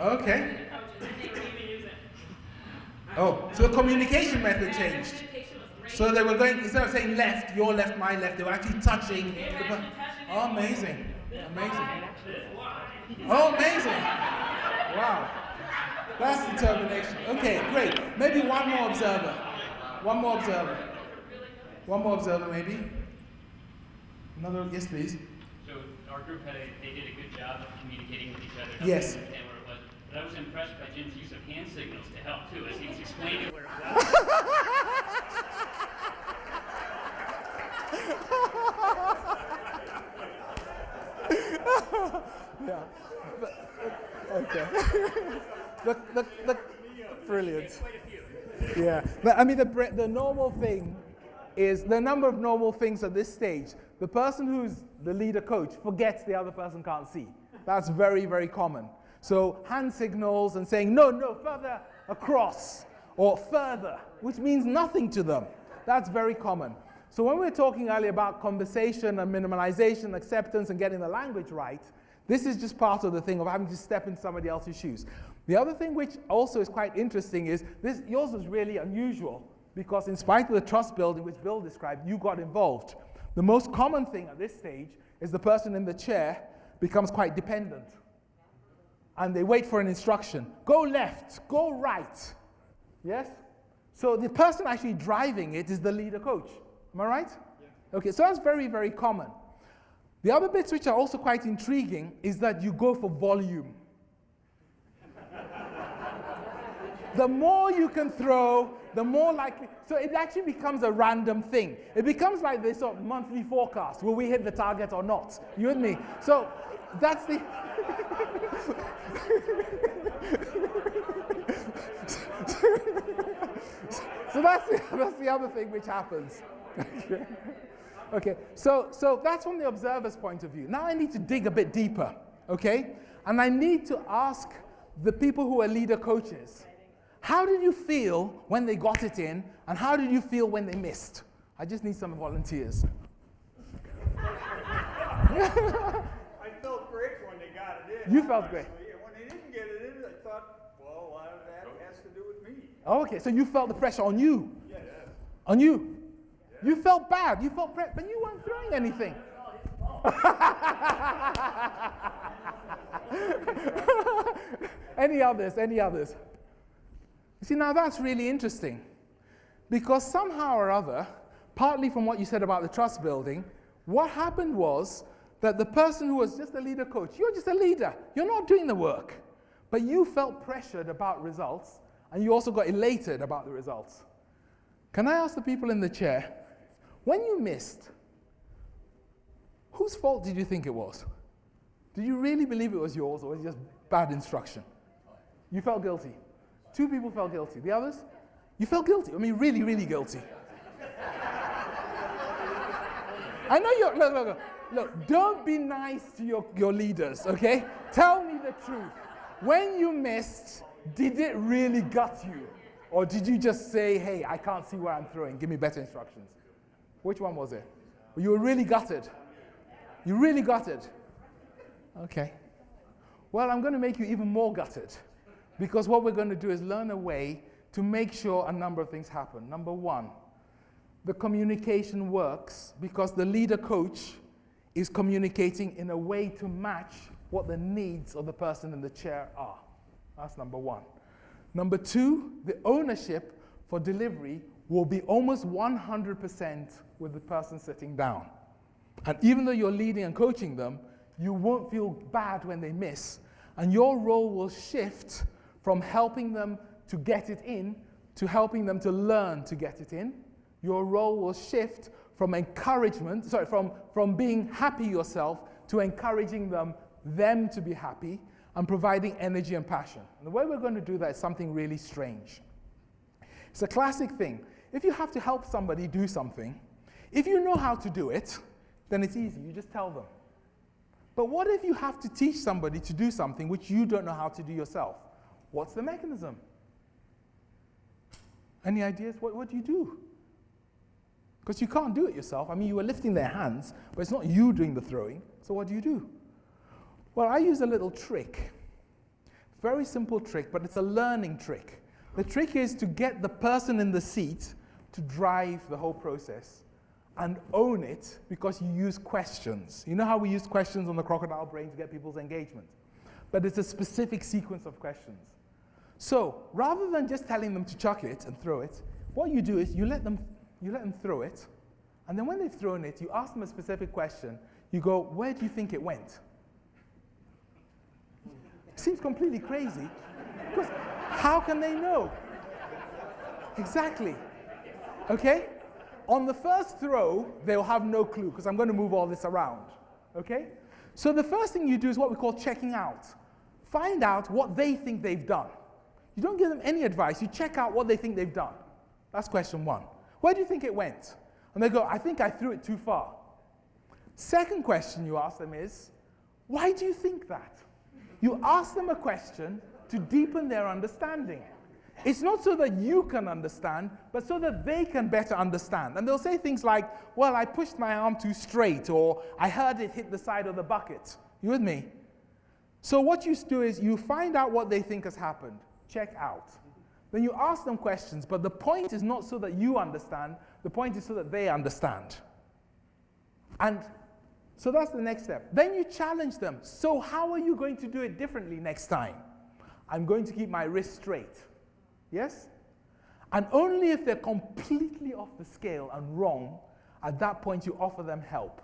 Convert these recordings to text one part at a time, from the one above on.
Okay. Oh, so the communication method changed. So they were going, instead of saying left, your left, my left, they were actually touching. Oh, amazing. Amazing. Oh, amazing. Wow. That's determination. Okay, great. Maybe one more observer. One more observer. One more observer, maybe. Another, yes, please. So our group they did a good job of communicating with each other. Yes. Understand where it was. But I was impressed by Jim's use of hand signals to help too, as he was explaining where it was. Yeah. Okay. Brilliant. Yeah. But I mean, the normal thing is the number of normal things at this stage. The person who's the leader coach forgets the other person can't see. That's very, very common. So hand signals and saying, no, further across or further, which means nothing to them. That's very common. So when we were talking earlier about conversation and minimalization, acceptance, and getting the language right, this is just part of the thing of having to step into somebody else's shoes. The other thing which also is quite interesting is yours was really unusual because in spite of the trust building which Bill described, you got involved. The most common thing at this stage is the person in the chair becomes quite dependent. And they wait for an instruction. Go left, go right. Yes? So the person actually driving it is the leader coach. Am I right? Yeah. Okay, so that's very, very common. The other bits which are also quite intriguing is that you go for volume. The more you can throw, the more likely, so it actually becomes a random thing. It becomes like this sort of monthly forecast. Will we hit the target or not? You and me. So that's the... So that's the other thing which happens. Okay, so that's from the observer's point of view. Now I need to dig a bit deeper, okay? And I need to ask the people who are leader coaches, how did you feel when they got it in, and how did you feel when they missed? I just need some volunteers. I felt great when they got it in. You felt great. And when they didn't get it in, I thought, well, a lot of that has to do with me. Oh, okay, so you felt the pressure on you. Yes. On you. Yeah. You felt bad. You felt but you weren't throwing anything. Any others? Any others? You see, now that's really interesting. Because somehow or other, partly from what you said about the trust building, what happened was that the person who was just a leader coach, you're just a leader. You're not doing the work. But you felt pressured about results, and you also got elated about the results. Can I ask the people in the chair, when you missed, whose fault did you think it was? Did you really believe it was yours, or was it just bad instruction? You felt guilty. 2 people felt guilty. The others? You felt guilty. I mean, really, really guilty. I know you're, look, don't be nice to your leaders, okay? Tell me the truth. When you missed, did it really gut you? Or did you just say, hey, I can't see where I'm throwing, give me better instructions? Which one was it? You were really gutted. You really gutted. Okay. Well, I'm going to make you even more gutted. Because what we're going to do is learn a way to make sure a number of things happen. Number 1, the communication works because the leader coach is communicating in a way to match what the needs of the person in the chair are. That's number 1. Number 2, the ownership for delivery will be almost 100% with the person sitting down. And even though you're leading and coaching them, you won't feel bad when they miss. And your role will shift from helping them to get it in to helping them to learn to get it in. Your role will shift from encouragement, from being happy yourself to encouraging them to be happy and providing energy and passion. And the way we're going to do that is something really strange. It's a classic thing. If you have to help somebody do something, if you know how to do it, then it's easy. You just tell them. But what if you have to teach somebody to do something which you don't know how to do yourself? What's the mechanism? Any ideas? What do you do? Because you can't do it yourself. I mean, you were lifting their hands, but it's not you doing the throwing. So what do you do? Well, I use a little trick. Very simple trick, but it's a learning trick. The trick is to get the person in the seat to drive the whole process and own it because you use questions. You know how we use questions on the crocodile brain to get people's engagement? But it's a specific sequence of questions. So rather than just telling them to chuck it and throw it, what you do is you let them throw it, and then when they've thrown it, you ask them a specific question. You go, where do you think it went? It seems completely crazy, because how can they know? Exactly. Okay? On the first throw, they'll have no clue, because I'm going to move all this around. Okay? So the first thing you do is what we call checking out. Find out what they think they've done. You don't give them any advice. You check out what they think they've done. That's question one. Where do you think it went? And they go, I think I threw it too far. Second question you ask them is, why do you think that? You ask them a question to deepen their understanding. It's not so that you can understand, but so that they can better understand. And they'll say things like, well, I pushed my arm too straight, or I heard it hit the side of the bucket. You with me? So what you do is you find out what they think has happened. Check out. Then you ask them questions, but the point is not so that you understand. The point is so that they understand. And so that's the next step. Then you challenge them. So how are you going to do it differently next time? I'm going to keep my wrist straight. Yes? And only if they're completely off the scale and wrong, at that point you offer them help.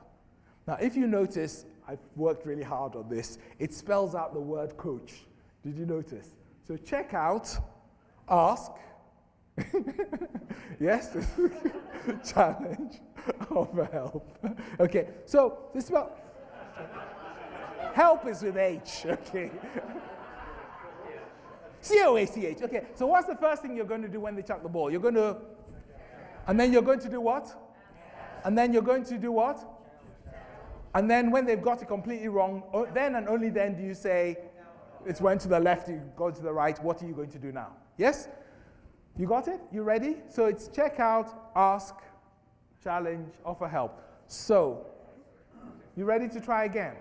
Now, if you notice, I've worked really hard on this. It spells out the word coach. Did you notice? So check out, ask, yes, challenge, offer help. Okay, so this spell, help is with H, okay. COACH, okay. So what's the first thing you're going to do when they chuck the ball? You're going to, and then you're going to do what? And then you're going to do what? And then when they've got it completely wrong, then and only then do you say, it went to the left, you go to the right, what are you going to do now? Yes? You got it? You ready? So it's check out, ask, challenge, offer help. So, you ready to try again?